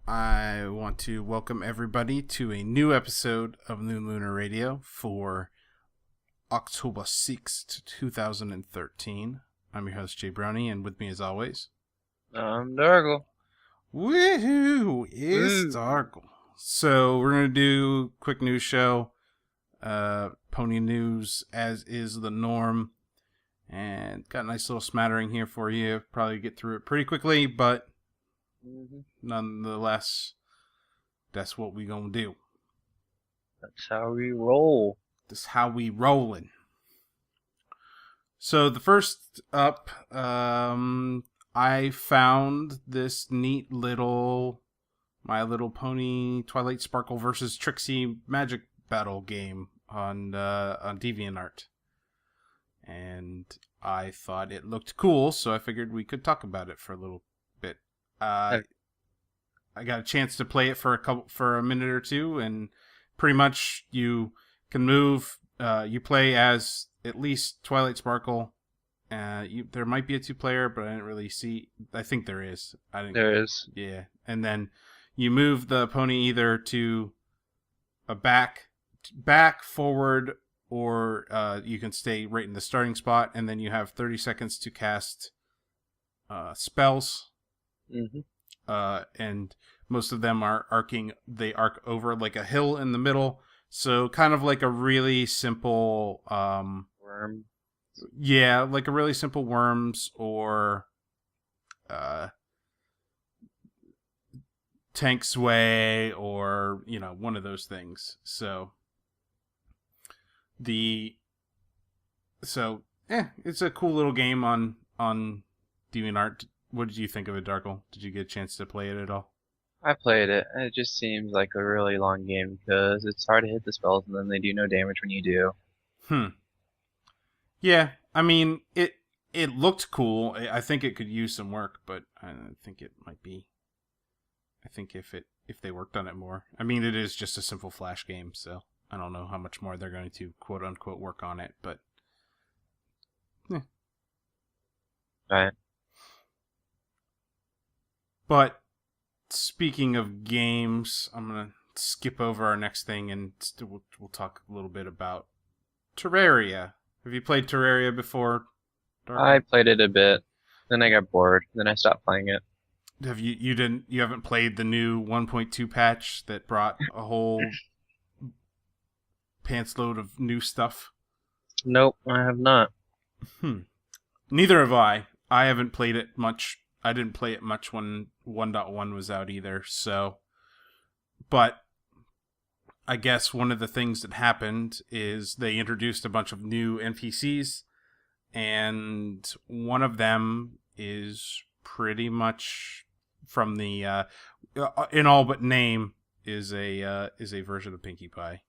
I want to welcome everybody to a new episode of New Lunar Radio for October 6th, 2013. I'm your host, Jay Brownie, and with me as always... I'm Dargle. Woohoo! It's Woo. Dargle. So, we're going to do a quick news show. Pony news, as is the norm. And got a nice little smattering here for you. Probably get through it pretty quickly, but... nonetheless, that's what we gonna do. That's how we roll. That's how we rolling. So the first up, I found this neat little My Little Pony Twilight Sparkle versus Trixie Magic Battle game on DeviantArt. And I thought it looked cool, so I figured we could talk about it for a little bit. I got a chance to play it for a minute or two, and pretty much you can move. You play as at least Twilight Sparkle. There might be a 2-player, but I didn't really see. I think there is. There is. Yeah, and then you move the pony either to a back, forward, or you can stay right in the starting spot, and then you have 30 seconds to cast spells. And most of them are arcing. They arc over like a hill in the middle, so kind of like a really simple Worm. Yeah, like a really simple Worms or Tank Sway, or one of those things. It's a cool little game on DeviantArt. What did you think of it, Darkle? Did you get a chance to play it at all? I played it, and it just seems like a really long game because it's hard to hit the spells, and then they do no damage when you do. Yeah, I mean, it looked cool. I think it could use some work, but I think it might be. I think if they worked on it more. I mean, it is just a simple Flash game, so I don't know how much more they're going to quote unquote work on it, but Right. But speaking of games, I'm gonna skip over our next thing, and we'll talk a little bit about Terraria. Have you played Terraria before, Dark? I played it a bit, then I got bored, then I stopped playing it. Have you haven't played the new 1.2 patch that brought a whole pants load of new stuff? Nope, I have not. Neither have I. I haven't played it much. I didn't play it much when 1.1 was out either, so... But I guess one of the things that happened is they introduced a bunch of new NPCs, and one of them is pretty much from the in all but name is a version of Pinkie Pie.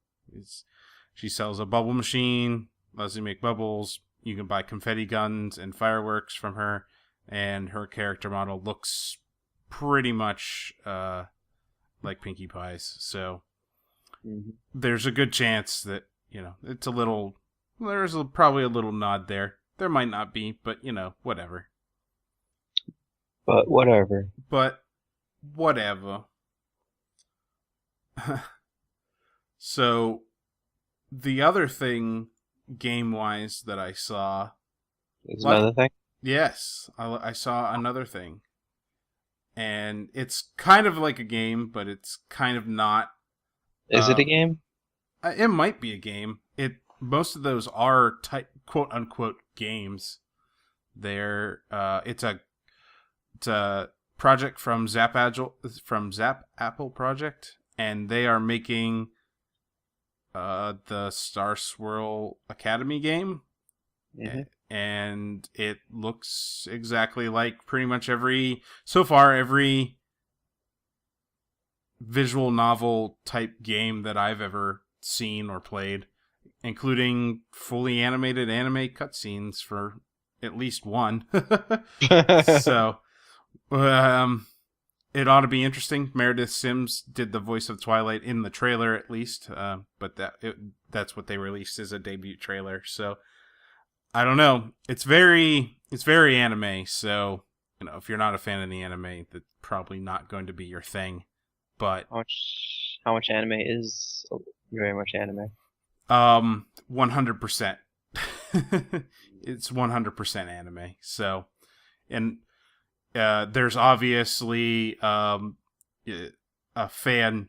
She sells a bubble machine, lets you make bubbles. You can buy confetti guns and fireworks from her, and her character model looks pretty much like Pinkie Pie's. So there's a good chance that it's a little. There's probably a little nod there. There might not be, but whatever. But whatever. So, the other thing, game-wise, that I saw... Is another thing? Yes, I saw another thing. And it's kind of like a game, but it's kind of not. Is it a game? It might be a game. Most of those are quote-unquote games. It's a project from Zap Apple Project, and they are making the Star Swirl Academy game, and it looks exactly like pretty much every visual novel type game that I've ever seen or played, including fully animated anime cutscenes for at least one. So it ought to be interesting. Meredith Sims did the voice of Twilight in the trailer, at least, but that's what they released as a debut trailer. So I don't know. It's very anime. So if you're not a fan of the anime, that's probably not going to be your thing. but How much anime is very much anime? 100%. It's 100% anime. So, and there's obviously a fan,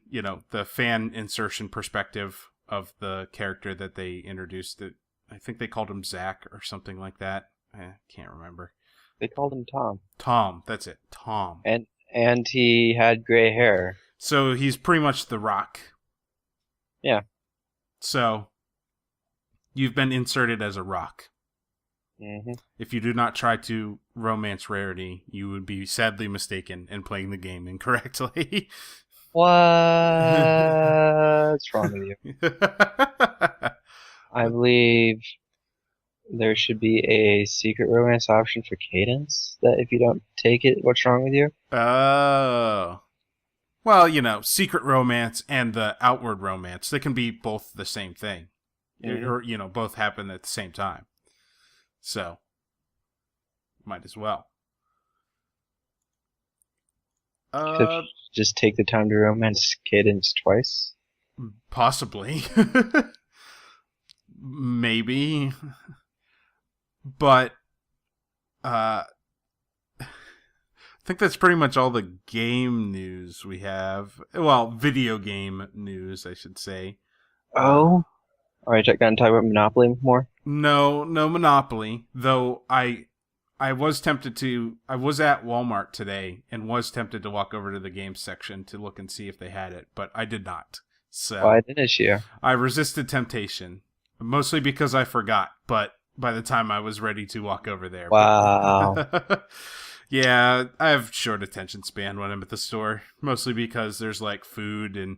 the fan insertion perspective of the character that they introduced. It, I think they called him Zach or something like that. I can't remember. They called him Tom, Tom, that's it. Tom. and he had gray hair. So he's pretty much the Rock. Yeah. So you've been inserted as a Rock. Hmm. If you do not try to romance Rarity, you would be sadly mistaken and playing the game incorrectly. What's wrong with you? I believe there should be a secret romance option for Cadence. That if you don't take it, what's wrong with you? Oh. Well, secret romance and the outward romance, they can be both the same thing. Mhm. Or, both happen at the same time. So, might as well. Just take the time to romance Cadence twice. Possibly. Maybe. But, I think that's pretty much all the game news we have. Well, video game news, I should say. Oh, all right. Gonna talk about Monopoly more. No Monopoly. Though I was tempted to. I was at Walmart today and was tempted to walk over to the games section to look and see if they had it, but I did not. So Why didn't you? I resisted temptation, mostly because I forgot. But by the time I was ready to walk over there, Wow. yeah, I have short attention span when I'm at the store, mostly because there's like food and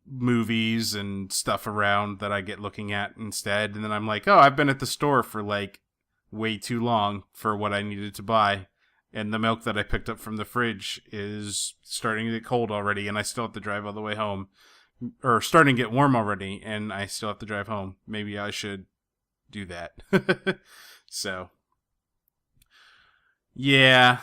movies and stuff around that I get looking at instead, and then I'm like, oh, I've been at the store for like way too long for what I needed to buy, and the milk that I picked up from the fridge is starting to get cold already, and I still have to drive all the way home, or starting to get warm already, and I still have to drive home. Maybe I should do that. So, yeah.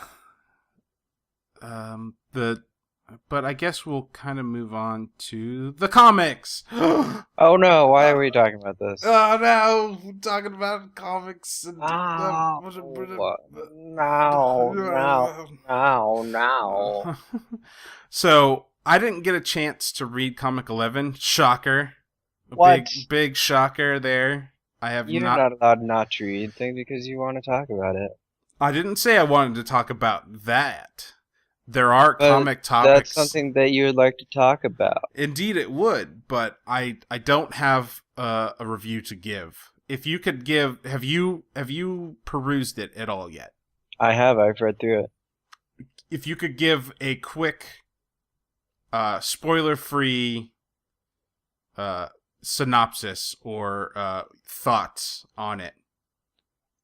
But I guess we'll kind of move on to the comics. Oh no! Why are we talking about this? Oh no, we're talking about comics and Oh, no. So I didn't get a chance to read Comic 11. Shocker, a What? big shocker there. I have You're not. not allowed not to read things because you want to talk about it. I didn't say I wanted to talk about that. There are But comic that's topics. something that you would like to talk about. Indeed, it would, but I don't have a review to give. If you could give, have you perused it at all yet? I have. I've read through it. If you could give a quick, spoiler-free synopsis or thoughts on it.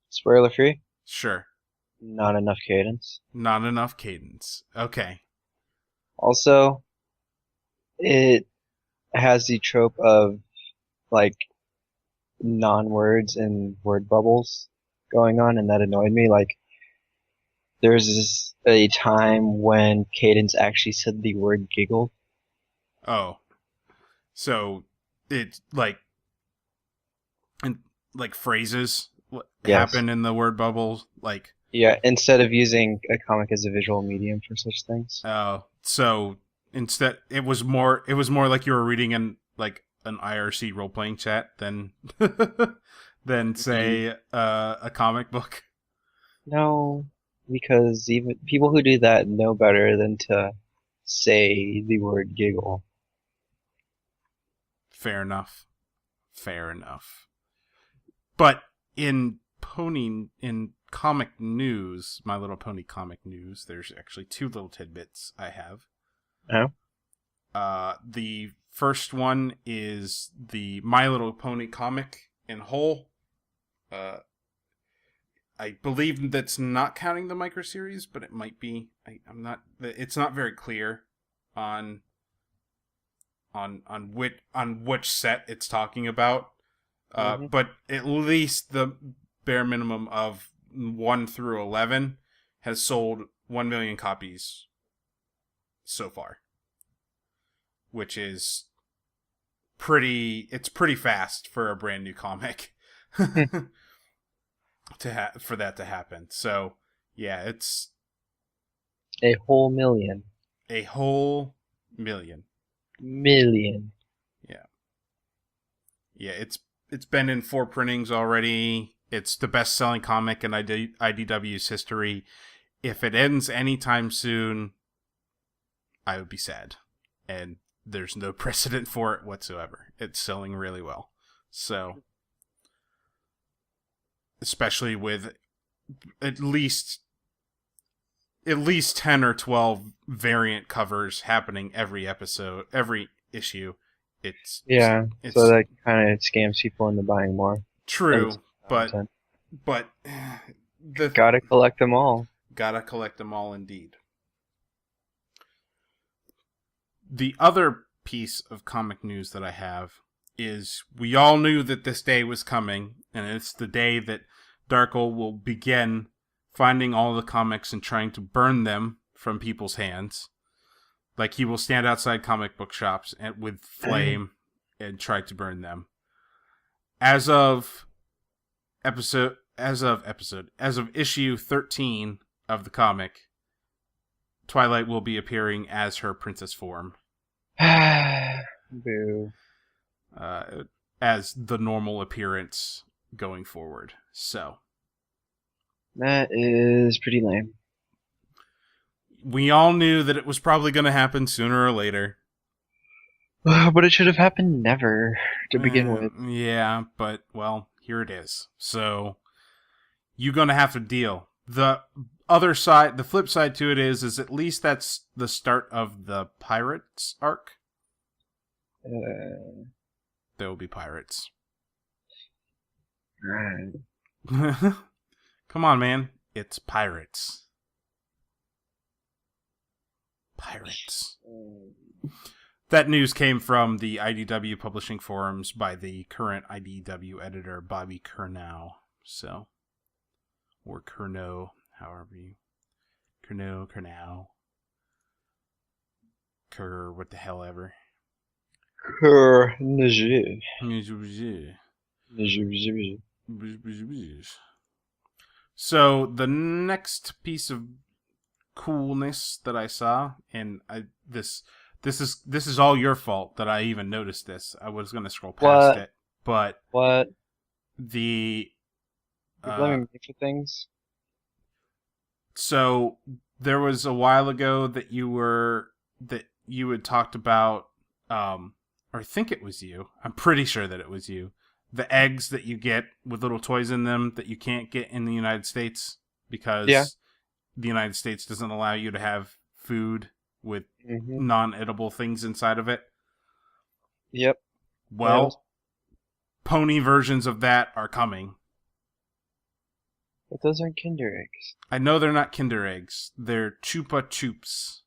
Spoiler free. Sure. Not enough cadence. Not enough cadence. Okay. Also, it has the trope of like non-words and word bubbles going on, and that annoyed me. Like, there's a time when Cadence actually said the word giggle. Oh. So it's like phrases Yes. happen in the word bubble, like. Yeah, instead of using a comic as a visual medium for such things. Oh, so instead it was more like you were reading in like an IRC role playing chat than than say a comic book. No, because even people who do that know better than to say the word giggle. Fair enough. Fair enough. But in comic news, My Little Pony comic news, there's actually two little tidbits I have. Oh? The first one is the My Little Pony comic in whole. I believe that's not counting the micro series, but it might be. I'm not. It's not very clear on which set it's talking about. But at least the bare minimum of 1 through 11 has sold 1 million copies so far. which is it's pretty fast for a brand new comic for that to happen. So, yeah, it's A whole million. a whole million. Million. Yeah. Yeah, it's been in 4 printings already. It's the best-selling comic in IDW's history. If it ends anytime soon, I would be sad. And there's no precedent for it whatsoever. It's selling really well. So, especially with at least 10 or 12 variant covers happening every issue. It's so that kind of scams people into buying more. True, but gotta collect them all. Gotta collect them all indeed. The other piece of comic news that I have is we all knew that this day was coming, and it's the day that Darkle will begin finding all the comics and trying to burn them from people's hands. Like, he will stand outside comic book shops with flame and try to burn them. As of issue 13 of the comic, Twilight will be appearing as her princess form. Boo. As the normal appearance going forward. So, that is pretty lame. We all knew that it was probably going to happen sooner or later. But it should have happened never to begin with. Yeah, but, well, here it is. So, you're going to have to deal. The other side, the flip side to it is at least that's the start of the Pirates arc. There will be pirates. Right. Come on, man. It's pirates. Pirates. That news came from the IDW publishing forums by the current IDW editor, Bobby Curnow. So, or Curnow, however you... Curnow. What the hell ever. So, the next piece of coolness that I saw, and this is all your fault that I even noticed this. I was going to scroll past it, but what? The You're blaming me for things? So there was a while ago that you had talked about, or I think it was you. I'm pretty sure that it was you. The eggs that you get with little toys in them that you can't get in the United States because the United States doesn't allow you to have food with non-edible things inside of it. Yep. Well, pony versions of that are coming. But those aren't Kinder eggs. I know they're not Kinder eggs. They're Chupa Chups.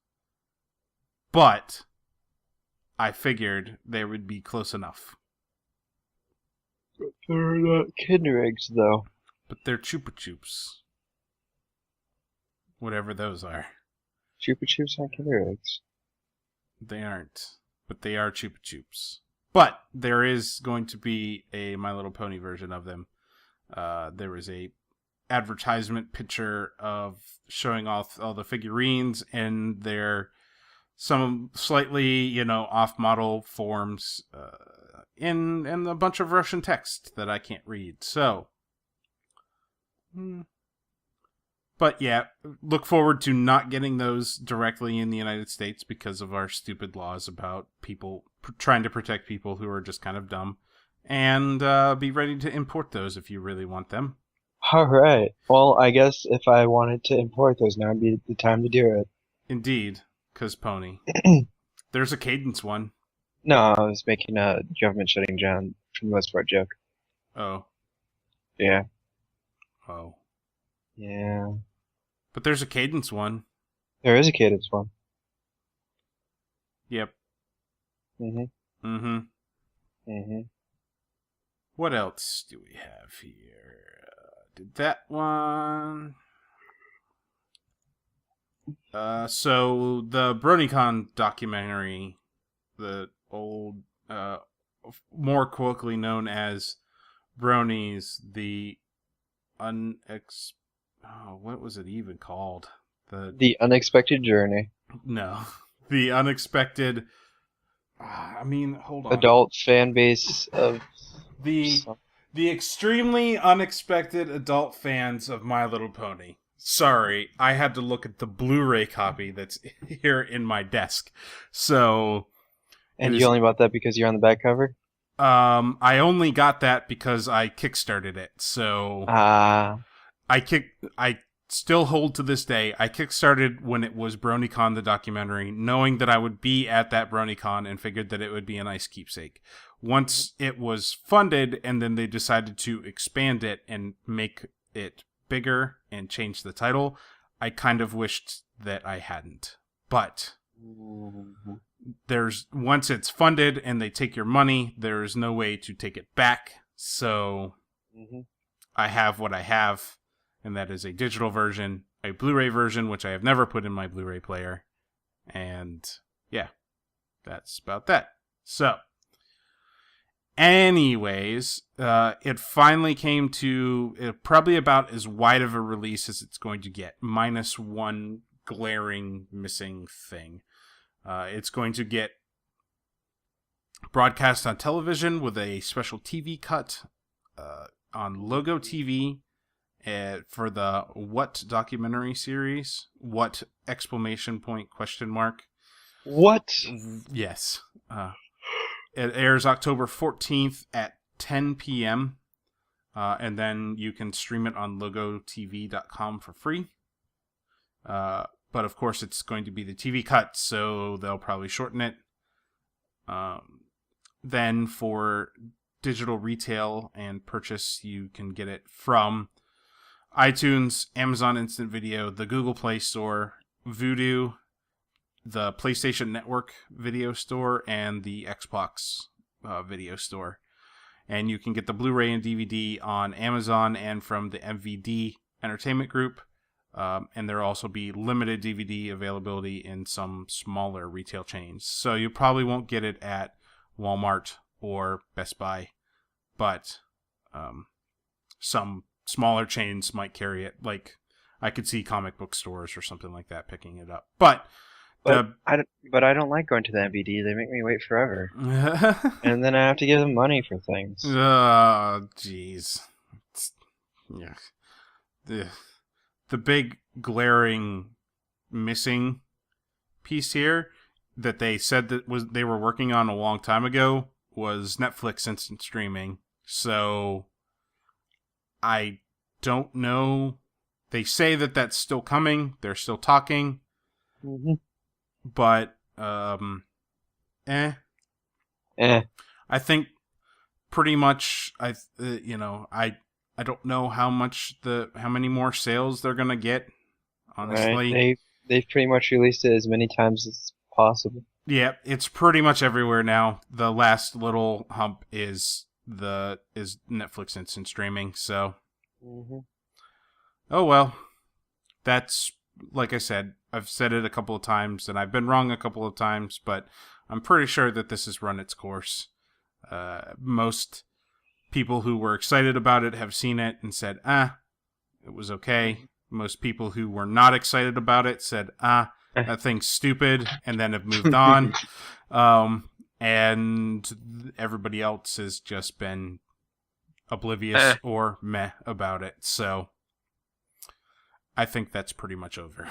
But I figured they would be close enough. They're not Kinder eggs, though. But they're Chupa Chups. Whatever those are. Chupa Chups aren't Kinder eggs. They aren't. But they are Chupa Chups. But there is going to be a My Little Pony version of them. There was a advertisement picture of showing off all the figurines and their some slightly, off-model forms in a bunch of Russian text that I can't read. So, but yeah, look forward to not getting those directly in the United States because of our stupid laws about people trying to protect people who are just kind of dumb. And be ready to import those if you really want them. Alright. Well, I guess if I wanted to import those, now would be the time to do it. Indeed, because Pony. There's a Cadence one. No, I was making a government shutting down, for the most part, joke. Oh. Yeah. Oh. Yeah. But there's a Cadence one. There is a Cadence one. Yep. Mm-hmm. What else do we have here? Did that one... So the BronyCon documentary the old, more colloquially known as bronies, the what was it even called? The Unexpected Journey. No, the unexpected. Hold on. Adult fan base of The some... the extremely unexpected adult fans of My Little Pony. Sorry, I had to look at the Blu-ray copy that's here in my desk. So it And you is. only bought that because you're on the back cover? I only got that because I kickstarted it. So Ah, I still hold to this day. I kickstarted when it was BronyCon the documentary, knowing that I would be at that BronyCon and figured that it would be a nice keepsake. Once it was funded and then they decided to expand it and make it bigger and change the title, I kind of wished that I hadn't. But once it's funded and they take your money, there's no way to take it back. So I have what I have, and that is a digital version, a Blu-ray version, which I have never put in my Blu-ray player. And yeah, that's about that. So, anyways, it finally came to probably about as wide of a release as it's going to get, minus one glaring missing thing. It's going to get broadcast on television with a special TV cut on Logo TV for the What documentary series. What exclamation point question mark. what? Yes. It airs October 14th at 10 p.m. And then you can stream it on logotv.com for free. But of course, it's going to be the TV cut, so they'll probably shorten it. Then for digital retail and purchase, you can get it from iTunes, Amazon Instant Video, the Google Play Store, Vudu, the PlayStation Network Video Store, and the Xbox Video Store. And you can get the Blu-ray and DVD on Amazon and from the MVD Entertainment Group. And there will also be limited DVD availability in some smaller retail chains. So you probably won't get it at Walmart or Best Buy, but some smaller chains might carry it. Like I could see comic book stores or something like that picking it up. But I don't like going to the MVD. They make me wait forever, and then I have to give them money for things. Oh, jeez. Yeah. The big glaring missing piece here that they said that they were working on a long time ago was Netflix instant streaming. So I don't know. They say that that's still coming. They're still talking. But Eh. I think pretty much I don't know how many more sales they're gonna get. Honestly, Right. They've pretty much released it as many times as possible. yeah, it's pretty much everywhere now. The last little hump is Netflix instant streaming. So, oh well, that's like I said. I've said it a couple of times, and I've been wrong a couple of times, but I'm pretty sure that this has run its course. Most people who were excited about it have seen it and said, it was okay. Most people who were not excited about it said, that thing's stupid, and then have moved on. And everybody else has just been oblivious or meh about it. So I think that's pretty much over.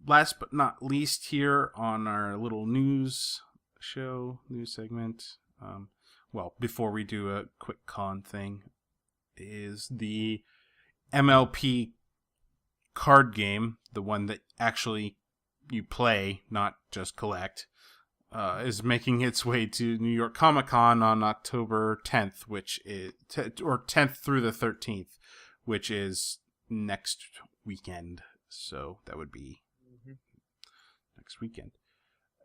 Last but not least here on our little news segment, before we do a quick con thing, is the MLP card game, the one that actually you play, not just collect, is making its way to New York Comic Con on October 10th, which is 10th through the 13th, which is next weekend. So that would be next weekend.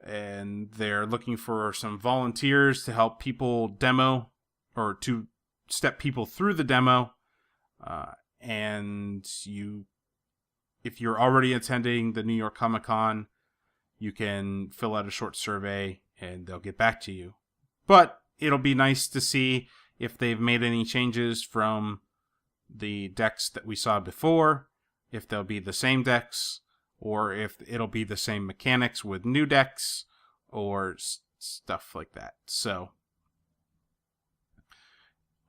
And they're looking for some volunteers to help people demo or to step people through the demo. And if you're already attending the New York Comic Con, you can fill out a short survey and they'll get back to you. But it'll be nice to see if they've made any changes from the decks that we saw before, if they'll be the same decks, or if it'll be the same mechanics with new decks, or stuff like that. So,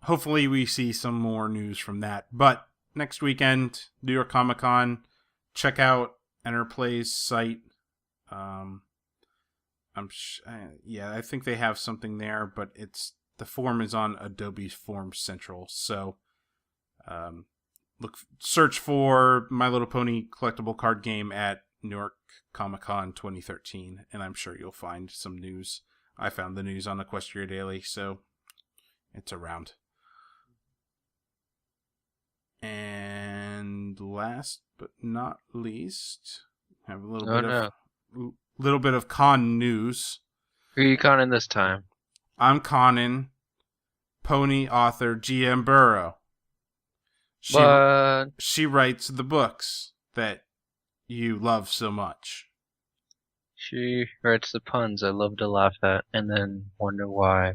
hopefully we see some more news from that. But next weekend, New York Comic Con, check out Enterplay's site. I think they have something there, but the form is on Adobe Form Central. So, search for My Little Pony collectible card game at New York Comic Con 2013, and I'm sure you'll find some news. I found the news on Equestria Daily, so it's around. And last but not least, have a little bit of con news. Who are you conning this time? I'm conning pony author G.M. Burrow. She writes the books that you love so much. She writes the puns I love to laugh at and then wonder why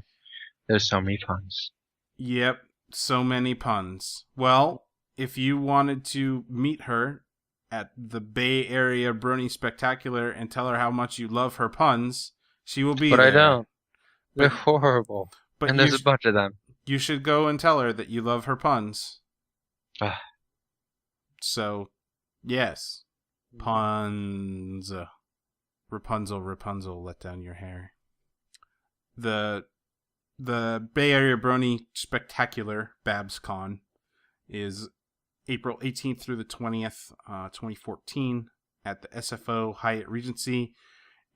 there's so many puns. Yep, so many puns. Well, if you wanted to meet her at the Bay Area Brony Spectacular and tell her how much you love her puns, she will be there. But I don't. They're horrible. But and there's a bunch of them. You should go and tell her that you love her puns. So, yes. Puns. Rapunzel, Rapunzel, let down your hair. The Bay Area Brony Spectacular, BabsCon, is April 18th through the 20th, 2014, at the SFO Hyatt Regency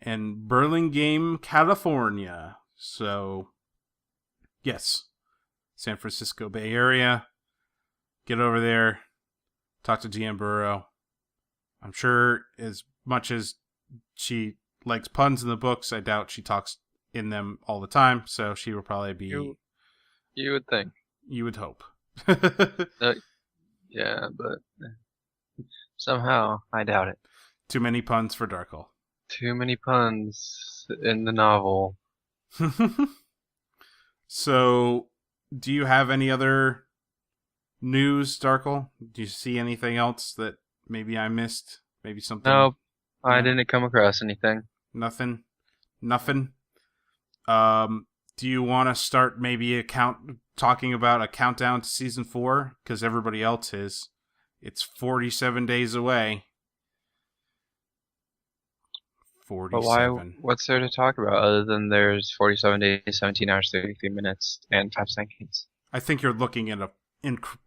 in Burlingame, California. So, yes, San Francisco Bay Area. Get over there, talk to GM Burrow. I'm sure as much as she likes puns in the books, I doubt she talks in them all the time, so she will probably be... You would think. You would hope. Yeah, but somehow I doubt it. Too many puns for Darkle. Too many puns in the novel. So, do you have any other news, Darkle? Do you see anything else that maybe I missed? Maybe something? No, I didn't come across anything. Nothing? Do you want to start maybe talking about a countdown to season 4? Because everybody else is. It's 47 days away. 47. But why? What's there to talk about other than there's 47 days, 17 hours, 33 minutes, and 5 seconds? I think you're looking at a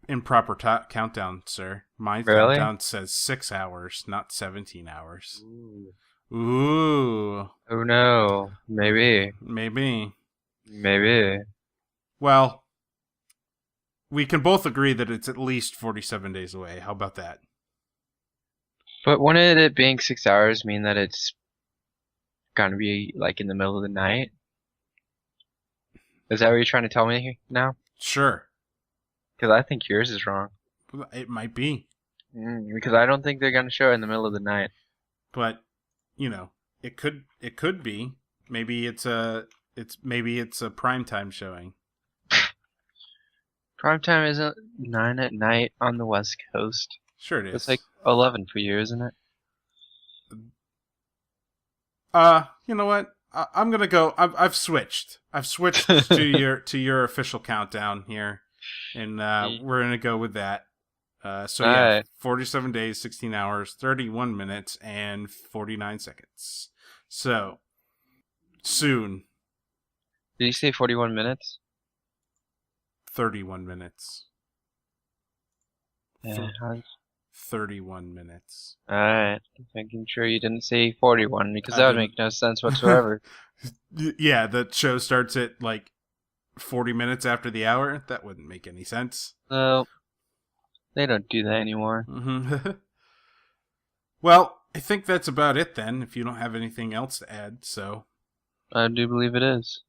improper countdown, sir. My Really? countdown says 6 hours, not 17 hours. Ooh. Oh no. Maybe. Well, we can both agree that it's at least 47 days away. How about that? But wouldn't it being 6 hours mean that it's gonna be like in the middle of the night? Is that what you're trying to tell me now? Sure. Because I think yours is wrong. It might be. Because I don't think they're gonna show it in the middle of the night. But, it could be. Maybe it's a primetime showing. Primetime isn't 9 at night on the West Coast. Sure it is. It's like 11 for you, isn't it? You know what? I'm gonna go. I've switched. to your official countdown here, and we're gonna go with that. So yeah, right. 47 days, 16 hours, 31 minutes, and 49 seconds. So soon. Did you say 41 minutes? 31 minutes. Yeah. 31 minutes. Alright. Making sure you didn't say 41 because that would make no sense whatsoever. Yeah, the show starts at like 40 minutes after the hour. That wouldn't make any sense. No. They don't do that anymore. Mm-hmm. Well, I think that's about it then, if you don't have anything else to add, so... I do believe it is.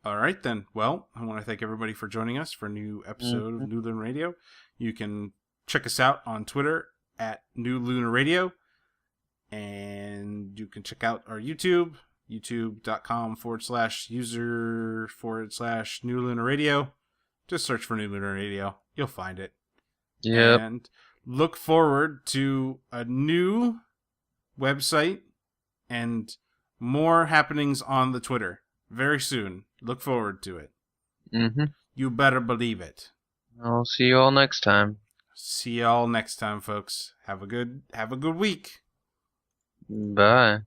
All right, then. Well, I want to thank everybody for joining us for a new episode of New Lunar Radio. You can check us out on Twitter at New Lunar Radio. And you can check out our YouTube, youtube.com/user/New Lunar Radio. Just search for New Lunar Radio. You'll find it. Yep. And look forward to a new website and more happenings on the Twitter very soon. Look forward to it. You better believe it. I'll see you all next time. See y'all next time, folks. Have a good week. Bye.